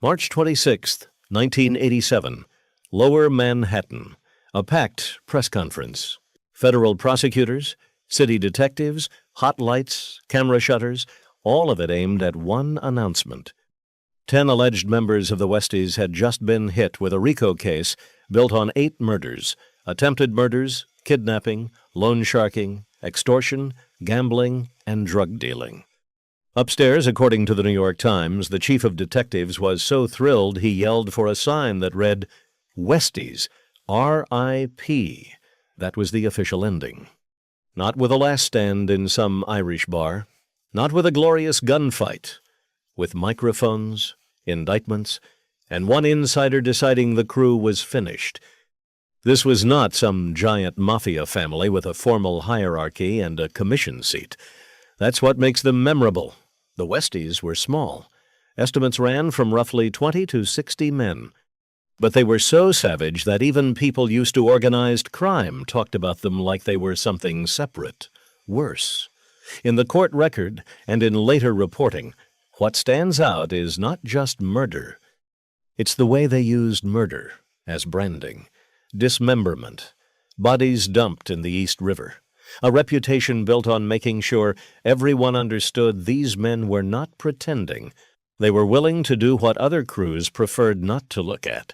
March 26, 1987, Lower Manhattan, a packed press conference. Federal prosecutors, city detectives, hot lights, camera shutters, all of it aimed at one announcement. 10 alleged members of the Westies had just been hit with a RICO case built on 8 murders, attempted murders, kidnapping, loan sharking, extortion, gambling, and drug dealing. Upstairs, according to the New York Times, the chief of detectives was so thrilled he yelled for a sign that read, Westies, R.I.P. That was the official ending. Not with a last stand in some Irish bar, not with a glorious gunfight, with microphones, indictments, and one insider deciding the crew was finished. This was not some giant Mafia family with a formal hierarchy and a commission seat. That's what makes them memorable. The Westies were small. Estimates ran from roughly 20 to 60 men. But they were so savage that even people used to organized crime talked about them like they were something separate. Worse. In the court record and in later reporting, what stands out is not just murder. It's the way they used murder as branding. Dismemberment. Bodies dumped in the East River. A reputation built on making sure everyone understood these men were not pretending. They were willing to do what other crews preferred not to look at.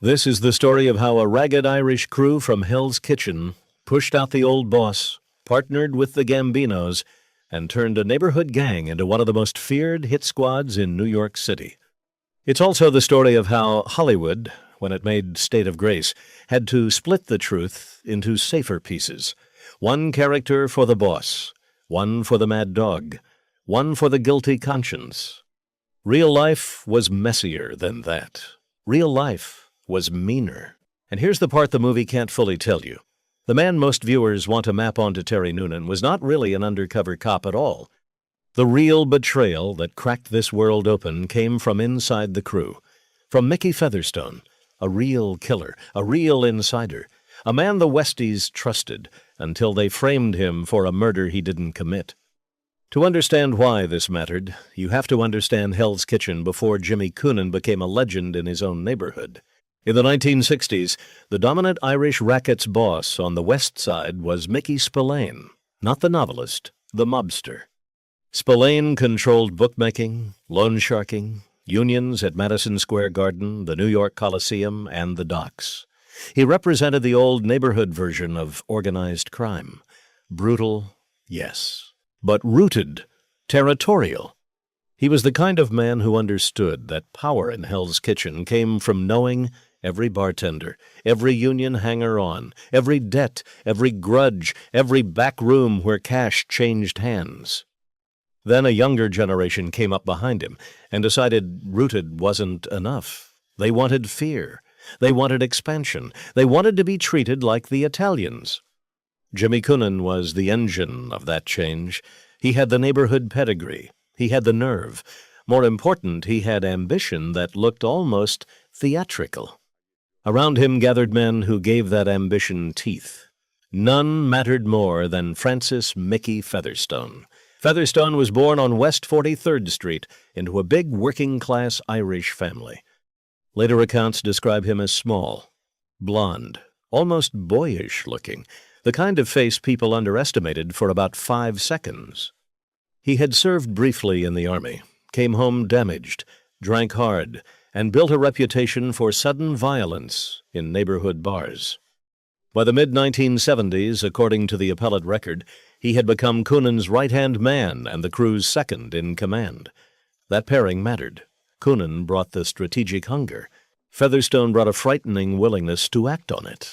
This is the story of how a ragged Irish crew from Hell's Kitchen pushed out the old boss, partnered with the Gambinos, and turned a neighborhood gang into one of the most feared hit squads in New York City. It's also the story of how Hollywood, when it made State of Grace, had to split the truth into safer pieces. One character for the boss, one for the mad dog, one for the guilty conscience. Real life was messier than that. Real life was meaner. And here's the part the movie can't fully tell you. The man most viewers want to map onto Terry Noonan was not really an undercover cop at all. The real betrayal that cracked this world open came from inside the crew. From Mickey Featherstone, a real killer, a real insider, a man the Westies trusted until they framed him for a murder he didn't commit. To understand why this mattered, you have to understand Hell's Kitchen before Jimmy Coonan became a legend in his own neighborhood. In the 1960s, the dominant Irish racket's boss on the West Side was Mickey Spillane, not the novelist, the mobster. Spillane controlled bookmaking, loan sharking, unions at Madison Square Garden, the New York Coliseum, and the docks. He represented the old neighborhood version of organized crime. Brutal, yes, but rooted, territorial. He was the kind of man who understood that power in Hell's Kitchen came from knowing every bartender, every union hanger-on, every debt, every grudge, every back room where cash changed hands. Then a younger generation came up behind him and decided rooted wasn't enough. They wanted fear. They wanted expansion. They wanted to be treated like the Italians. Jimmy Coonan was the engine of that change. He had the neighborhood pedigree. He had the nerve. More important, he had ambition that looked almost theatrical. Around him gathered men who gave that ambition teeth. None mattered more than Francis Mickey Featherstone. Featherstone was born on West 43rd Street into a big working-class Irish family. Later accounts describe him as small, blonde, almost boyish-looking, the kind of face people underestimated for about 5 seconds. He had served briefly in the army, came home damaged, drank hard, and built a reputation for sudden violence in neighborhood bars. By the mid-1970s, according to the appellate record, he had become Coonan's right-hand man and the crew's second in command. That pairing mattered. Coonan brought the strategic hunger. Featherstone brought a frightening willingness to act on it.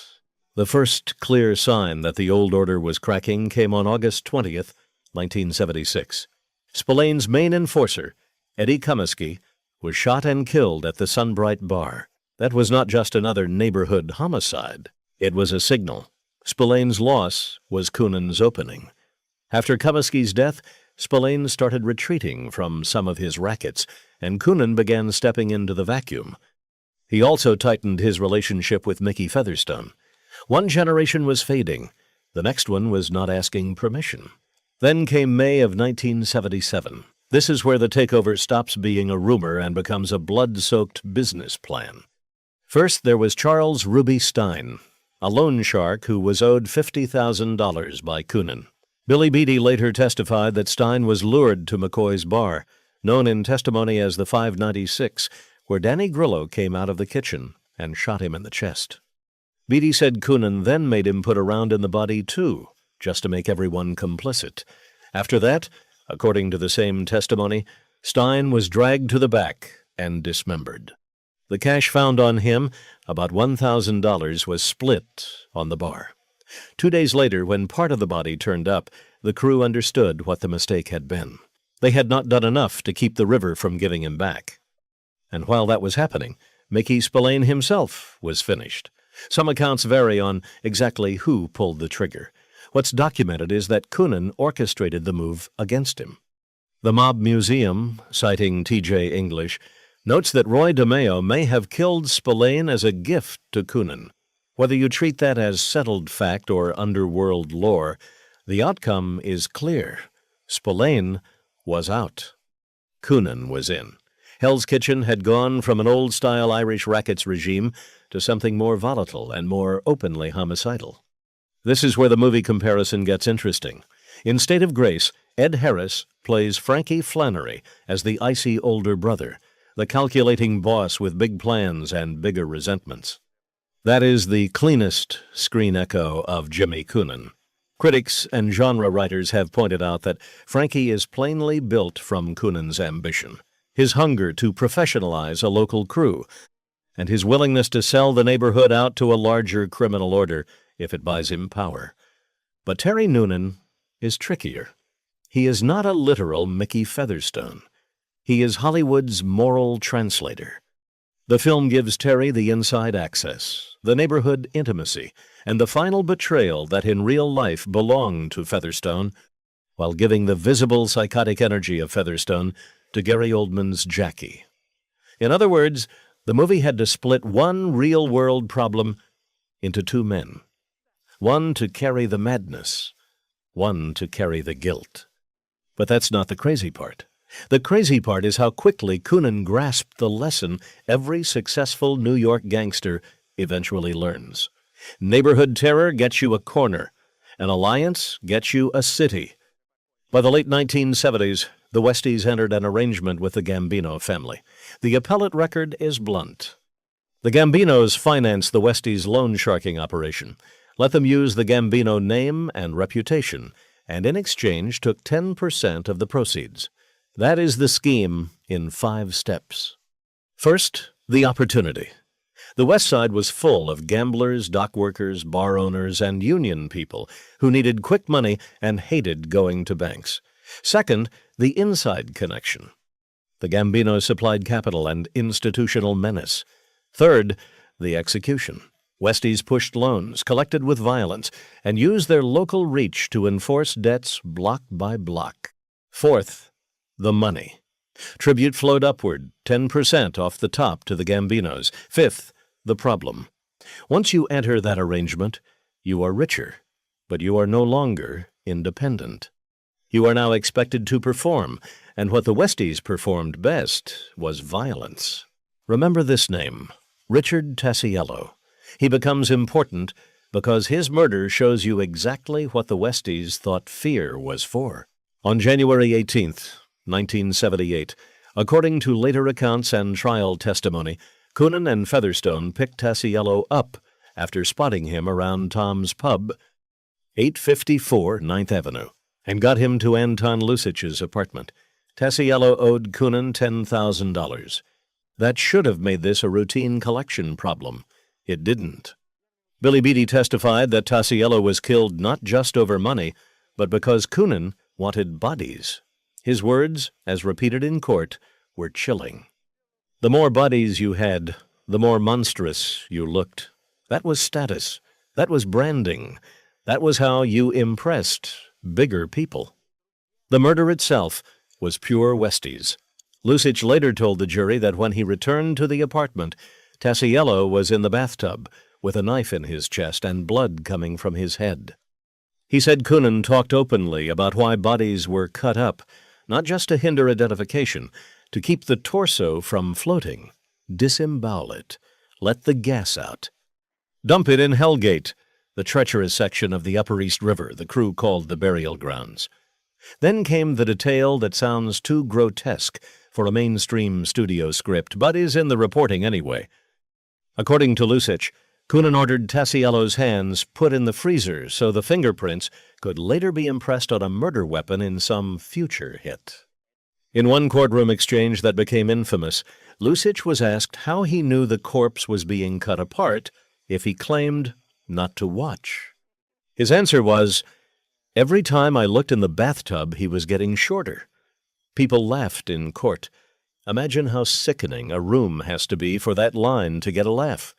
The first clear sign that the old order was cracking came on August 20th, 1976. Spillane's main enforcer, Eddie Comiskey, was shot and killed at the Sunbright Bar. That was not just another neighborhood homicide. It was a signal. Spillane's loss was Coonan's opening. After Comiskey's death, Spillane started retreating from some of his rackets, and Coonan began stepping into the vacuum. He also tightened his relationship with Mickey Featherstone. One generation was fading. The next one was not asking permission. Then came May of 1977. This is where the takeover stops being a rumor and becomes a blood-soaked business plan. First, there was Charles Ruby Stein, a loan shark who was owed $50,000 by Coonan. Billy Beatty later testified that Stein was lured to McCoy's bar, known in testimony as the 596, where Danny Grillo came out of the kitchen and shot him in the chest. Beatty said Coonan then made him put a round in the body too, just to make everyone complicit. After that, according to the same testimony, Stein was dragged to the back and dismembered. The cash found on him, about $1,000, was split on the bar. 2 days later, when part of the body turned up, the crew understood what the mistake had been. They had not done enough to keep the river from giving him back. And while that was happening, Mickey Spillane himself was finished. Some accounts vary on exactly who pulled the trigger. What's documented is that Coonan orchestrated the move against him. The Mob Museum, citing T.J. English, notes that Roy DeMeo may have killed Spillane as a gift to Coonan. Whether you treat that as settled fact or underworld lore, the outcome is clear. Spillane was out. Coonan was in. Hell's Kitchen had gone from an old-style Irish rackets regime to something more volatile and more openly homicidal. This is where the movie comparison gets interesting. In State of Grace, Ed Harris plays Frankie Flannery as the icy older brother, the calculating boss with big plans and bigger resentments. That is the cleanest screen echo of Jimmy Coonan. Critics and genre writers have pointed out that Frankie is plainly built from Coonan's ambition, his hunger to professionalize a local crew, and his willingness to sell the neighborhood out to a larger criminal order if it buys him power. But Terry Noonan is trickier. He is not a literal Mickey Featherstone. He is Hollywood's moral translator. The film gives Terry the inside access, the neighborhood intimacy, and the final betrayal that in real life belonged to Featherstone, while giving the visible psychotic energy of Featherstone to Gary Oldman's Jackie. In other words, the movie had to split one real-world problem into two men. One to carry the madness, one to carry the guilt. But that's not the crazy part. The crazy part is how quickly Coonan grasped the lesson every successful New York gangster eventually learns. Neighborhood terror gets you a corner. An alliance gets you a city. By the late 1970s, the Westies entered an arrangement with the Gambino family. The appellate record is blunt. The Gambinos financed the Westies loan sharking operation, let them use the Gambino name and reputation, and in exchange took 10% of the proceeds. That is the scheme in 5 steps. First, the opportunity. The West Side was full of gamblers, dock workers, bar owners, and union people who needed quick money and hated going to banks. Second, the inside connection. The Gambinos supplied capital and institutional menace. Third, the execution. Westies pushed loans, collected with violence, and used their local reach to enforce debts block by block. Fourth, the money. Tribute flowed upward, 10% off the top to the Gambinos. Fifth, the problem. Once you enter that arrangement, you are richer, but you are no longer independent. You are now expected to perform, and what the Westies performed best was violence. Remember this name, Richard Tassiello. He becomes important because his murder shows you exactly what the Westies thought fear was for. On January 18th, 1978, according to later accounts and trial testimony, Coonan and Featherstone picked Tassiello up after spotting him around Tom's Pub, 854 9th Avenue, and got him to Anton Lucich's apartment. Tassiello owed Coonan $10,000. That should have made this a routine collection problem. It didn't. Billy Beatty testified that Tassiello was killed not just over money, but because Coonan wanted bodies. His words, as repeated in court, were chilling. The more bodies you had, the more monstrous you looked. That was status. That was branding. That was how you impressed bigger people. The murder itself was pure Westies. Lucich later told the jury that when he returned to the apartment, Tassiello was in the bathtub with a knife in his chest and blood coming from his head. He said Coonan talked openly about why bodies were cut up, not just to hinder identification, to keep the torso from floating. Disembowel it. Let the gas out. Dump it in Hellgate, the treacherous section of the Upper East River the crew called the burial grounds. Then came the detail that sounds too grotesque for a mainstream studio script, but is in the reporting anyway. According to Lucich, Coonan ordered Tassiello's hands put in the freezer so the fingerprints could later be impressed on a murder weapon in some future hit. In one courtroom exchange that became infamous, Lucich was asked how he knew the corpse was being cut apart if he claimed not to watch. His answer was, "Every time I looked in the bathtub, he was getting shorter." People laughed in court. Imagine how sickening a room has to be for that line to get a laugh.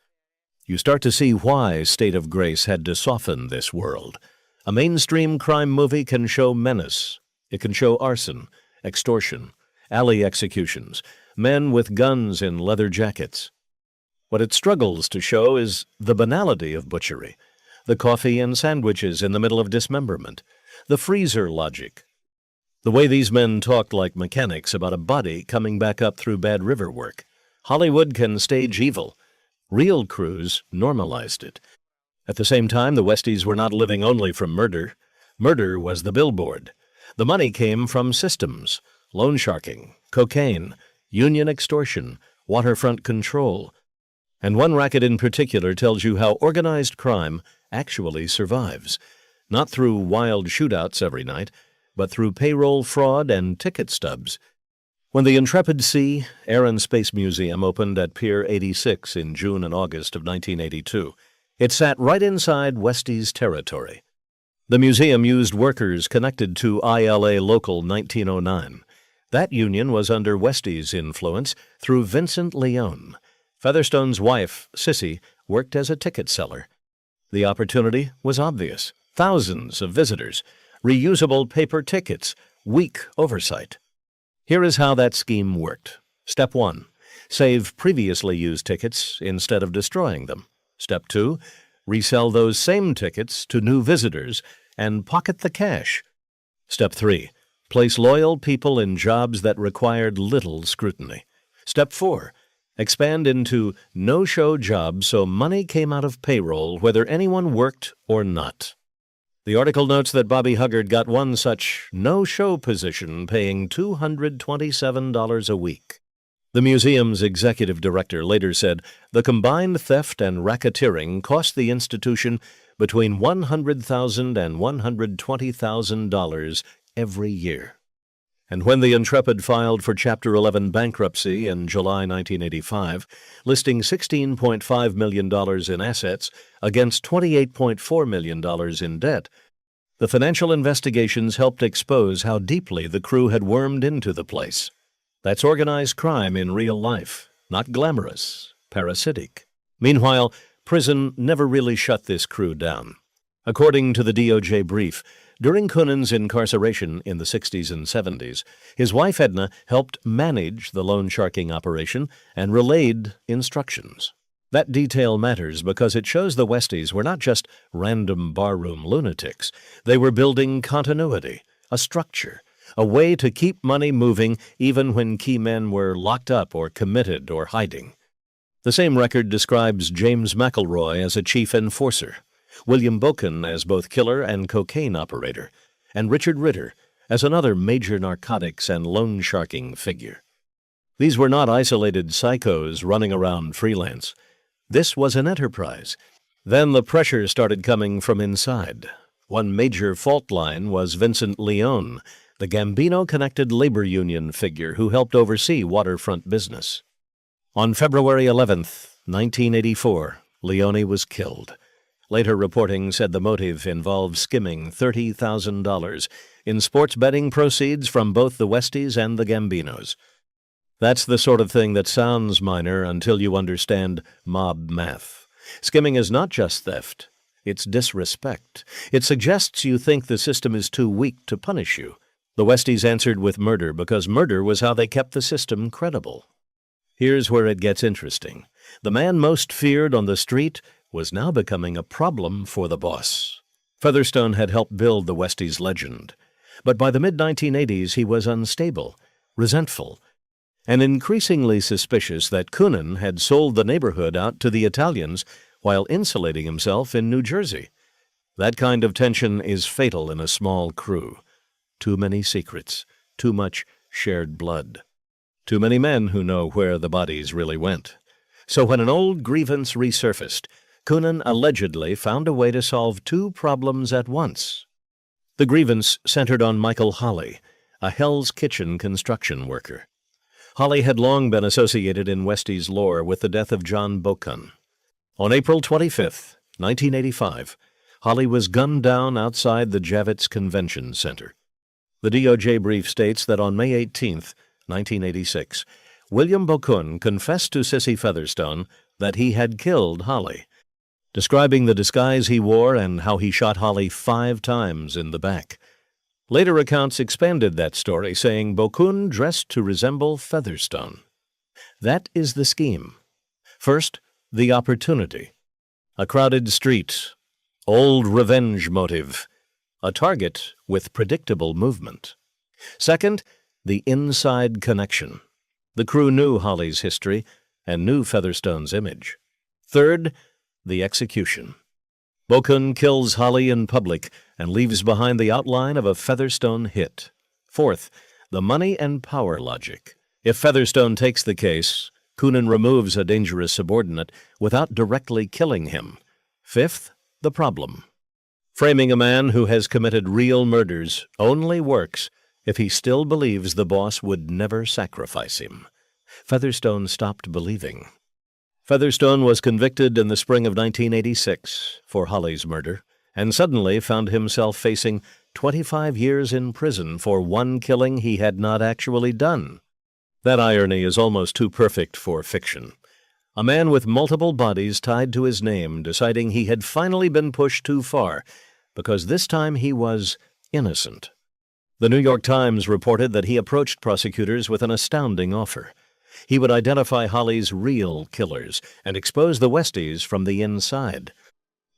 You start to see why State of Grace had to soften this world. A mainstream crime movie can show menace. It can show arson, extortion, alley executions, men with guns in leather jackets. What it struggles to show is the banality of butchery, the coffee and sandwiches in the middle of dismemberment, the freezer logic. The way these men talked like mechanics about a body coming back up through bad river work. Hollywood can stage evil. Real crews normalized it. At the same time, the Westies were not living only from murder. Murder was the billboard. The money came from systems, loan sharking, cocaine, union extortion, waterfront control. And one racket in particular tells you how organized crime actually survives, not through wild shootouts every night, but through payroll fraud and ticket stubs. When the Intrepid Sea, Air and Space Museum opened at Pier 86 in June and August of 1982, it sat right inside Westie's territory. The museum used workers connected to ILA Local 1909. That union was under Westie's influence through Vincent Leone. Featherstone's wife, Sissy, worked as a ticket seller. The opportunity was obvious. Thousands of visitors, reusable paper tickets, weak oversight. Here is how that scheme worked. Step 1. Save previously used tickets instead of destroying them. Step 2. Resell those same tickets to new visitors and pocket the cash. Step 3. Place loyal people in jobs that required little scrutiny. Step 4. Expand into no-show jobs so money came out of payroll whether anyone worked or not. The article notes that Bobby Huggard got one such no-show position paying $227 a week. The museum's executive director later said the combined theft and racketeering cost the institution between $100,000 and $120,000 every year. And when the Intrepid filed for Chapter 11 bankruptcy in July 1985, listing $16.5 million in assets against $28.4 million in debt, the financial investigations helped expose how deeply the crew had wormed into the place. That's organized crime in real life, not glamorous, parasitic. Meanwhile, prison never really shut this crew down. According to the DOJ brief, during Coonan's incarceration in the 60s and 70s, his wife Edna helped manage the loan sharking operation and relayed instructions. That detail matters because it shows the Westies were not just random barroom lunatics. They were building continuity, a structure, a way to keep money moving even when key men were locked up or committed or hiding. The same record describes James McElroy as a chief enforcer, William Boken as both killer and cocaine operator, and Richard Ritter as another major narcotics and loan sharking figure. These were not isolated psychos running around freelance. This was an enterprise. Then the pressure started coming from inside. One major fault line was Vincent Leone, the Gambino-connected labor union figure who helped oversee waterfront business. On February 11th, 1984, Leone was killed. Later reporting said the motive involved skimming $30,000 in sports betting proceeds from both the Westies and the Gambinos. That's the sort of thing that sounds minor until you understand mob math. Skimming is not just theft. It's disrespect. It suggests you think the system is too weak to punish you. The Westies answered with murder because murder was how they kept the system credible. Here's where it gets interesting. The man most feared on the street was now becoming a problem for the boss. Featherstone had helped build the Westies legend. But by the mid-1980s, he was unstable, resentful, and increasingly suspicious that Coonan had sold the neighborhood out to the Italians while insulating himself in New Jersey. That kind of tension is fatal in a small crew. Too many secrets, too much shared blood. Too many men who know where the bodies really went. So when an old grievance resurfaced, Coonan allegedly found a way to solve two problems at once. The grievance centered on Michael Holley, a Hell's Kitchen construction worker. Holley had long been associated in Westie's lore with the death of John Bokun. On April 25, 1985, Holley was gunned down outside the Javits Convention Center. The DOJ brief states that on May 18, 1986, William Bokun confessed to Sissy Featherstone that he had killed Holley, describing the disguise he wore and how he shot Holley 5 times in the back. Later accounts expanded that story, saying Bokun dressed to resemble Featherstone. That is the scheme. First, the opportunity. A crowded street, old revenge motive, a target with predictable movement. Second, the inside connection. The crew knew Holley's history and knew Featherstone's image. Third, the execution. Bokun kills Holley in public and leaves behind the outline of a Featherstone hit. Fourth, the money and power logic. If Featherstone takes the case, Coonan removes a dangerous subordinate without directly killing him. Fifth, the problem. Framing a man who has committed real murders only works if he still believes the boss would never sacrifice him. Featherstone stopped believing. Featherstone was convicted in the spring of 1986 for Holley's murder and suddenly found himself facing 25 years in prison for one killing he had not actually done. That irony is almost too perfect for fiction. A man with multiple bodies tied to his name deciding he had finally been pushed too far because this time he was innocent. The New York Times reported that he approached prosecutors with an astounding offer. He would identify Holley's real killers and expose the Westies from the inside.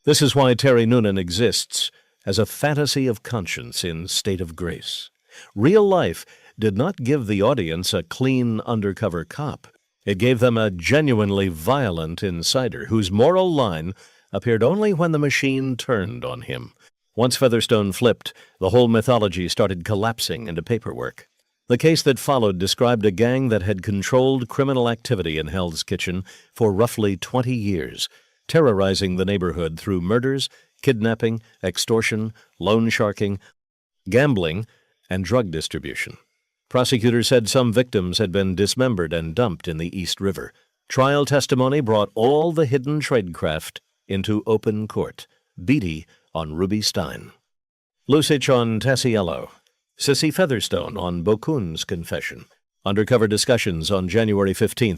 This is why Terry Noonan exists as a fantasy of conscience in State of Grace. Real life did not give the audience a clean undercover cop. It gave them a genuinely violent insider whose moral line appeared only when the machine turned on him. Once Featherstone flipped, the whole mythology started collapsing into paperwork. The case that followed described a gang that had controlled criminal activity in Hell's Kitchen for roughly 20 years, terrorizing the neighborhood through murders, kidnapping, extortion, loan sharking, gambling, and drug distribution. Prosecutors said some victims had been dismembered and dumped in the East River. Trial testimony brought all the hidden tradecraft into open court. Beatty on Ruby Stein. Lucich on Tassiello. Sissy Featherstone on Bokun's confession. Undercover discussions on January 15,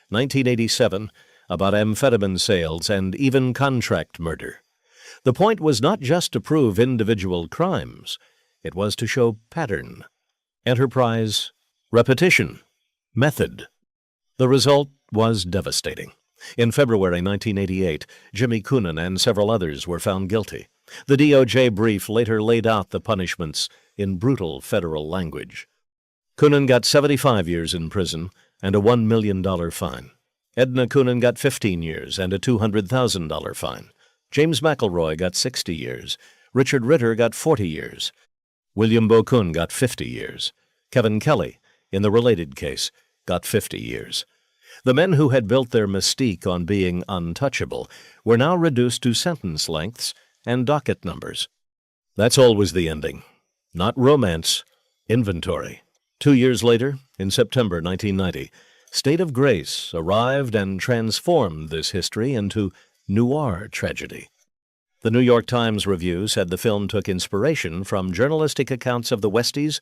1987, about amphetamine sales and even contract murder. The point was not just to prove individual crimes. It was to show pattern, enterprise, repetition, method. The result was devastating. In February 1988, Jimmy Coonan and several others were found guilty. The DOJ brief later laid out the punishments in brutal federal language. Coonan got 75 years in prison and a $1 million fine. Edna Coonan got 15 years and a $200,000 fine. James McElroy got 60 years. Richard Ritter got 40 years. William Bokun got 50 years. Kevin Kelly, in the related case, got 50 years. The men who had built their mystique on being untouchable were now reduced to sentence lengths and docket numbers. That's always the ending. Not romance, inventory. 2 years later, in September 1990, State of Grace arrived and transformed this history into noir tragedy. The New York Times review said the film took inspiration from journalistic accounts of the Westies,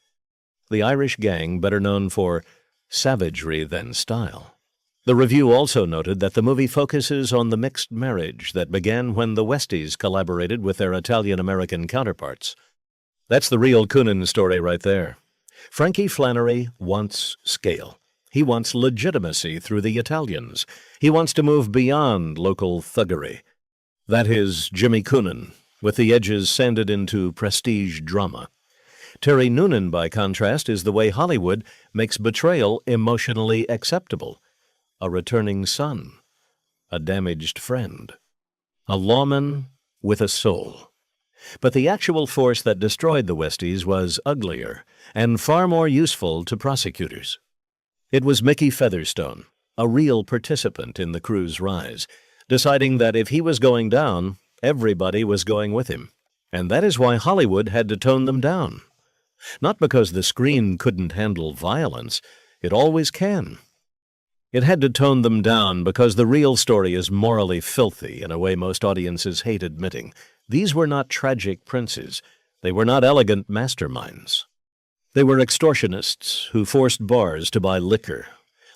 the Irish gang better known for savagery than style. The review also noted that the movie focuses on the mixed marriage that began when the Westies collaborated with their Italian-American counterparts. That's the real Coonan story right there. Frankie Flannery wants scale. He wants legitimacy through the Italians. He wants to move beyond local thuggery. That is Jimmy Coonan, with the edges sanded into prestige drama. Terry Noonan, by contrast, is the way Hollywood makes betrayal emotionally acceptable. A returning son, a damaged friend, a lawman with a soul. But the actual force that destroyed the Westies was uglier and far more useful to prosecutors. It was Mickey Featherstone, a real participant in the crew's rise, deciding that if he was going down, everybody was going with him. And that is why Hollywood had to tone them down. Not because the screen couldn't handle violence, it always can. It had to tone them down because the real story is morally filthy in a way most audiences hate admitting. These were not tragic princes. They were not elegant masterminds. They were extortionists who forced bars to buy liquor,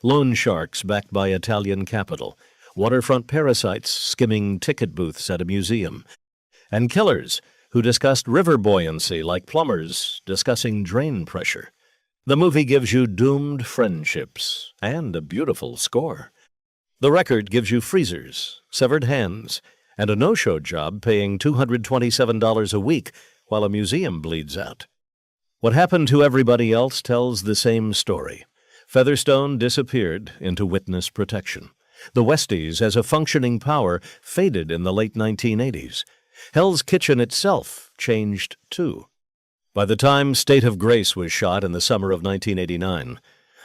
loan sharks backed by Italian capital, waterfront parasites skimming ticket booths at a museum, and killers who discussed river buoyancy like plumbers discussing drain pressure. The movie gives you doomed friendships and a beautiful score. The record gives you freezers, severed hands, and a no-show job paying $227 a week while a museum bleeds out. What happened to everybody else tells the same story. Featherstone disappeared into witness protection. The Westies, as a functioning power, faded in the late 1980s. Hell's Kitchen itself changed too. By the time State of Grace was shot in the summer of 1989,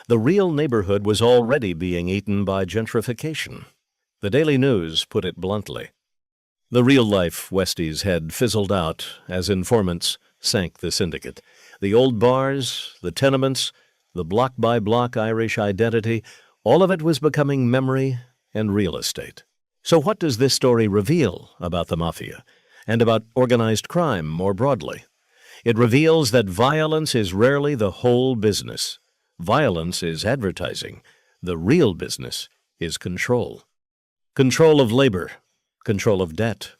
the real neighborhood was already being eaten by gentrification. The Daily News put it bluntly. The real-life Westies had fizzled out as informants sank the syndicate. The old bars, the tenements, the block-by-block Irish identity, all of it was becoming memory and real estate. So what does this story reveal about the Mafia and about organized crime more broadly? It reveals that violence is rarely the whole business. Violence is advertising. The real business is control. Control of labor, control of debt,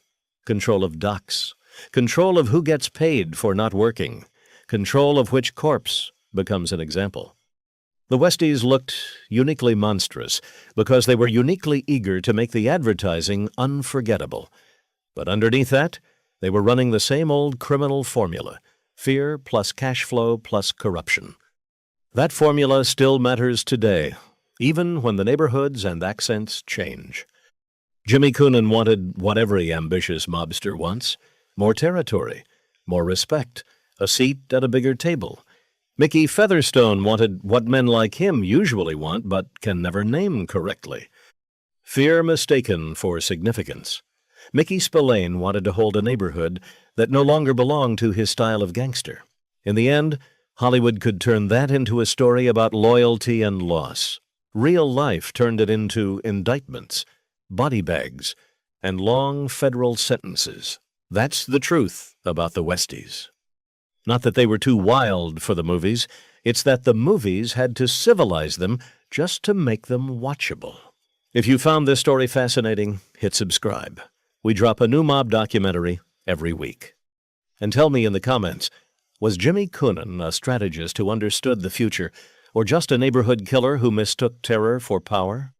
control of docks, control of who gets paid for not working, control of which corpse becomes an example. The Westies looked uniquely monstrous because they were uniquely eager to make the advertising unforgettable. But underneath that, they were running the same old criminal formula: fear plus cash flow plus corruption. That formula still matters today, even when the neighborhoods and accents change. Jimmy Coonan wanted what every ambitious mobster wants: more territory, more respect, a seat at a bigger table. Mickey Featherstone wanted what men like him usually want but can never name correctly: fear mistaken for significance. Mickey Spillane wanted to hold a neighborhood that no longer belonged to his style of gangster. In the end, Hollywood could turn that into a story about loyalty and loss. Real life turned it into indictments, body bags, and long federal sentences. That's the truth about the Westies. Not that they were too wild for the movies, it's that the movies had to civilize them just to make them watchable. If you found this story fascinating, hit subscribe. We drop a new mob documentary every week. And tell me in the comments, was Jimmy Coonan a strategist who understood the future, or just a neighborhood killer who mistook terror for power?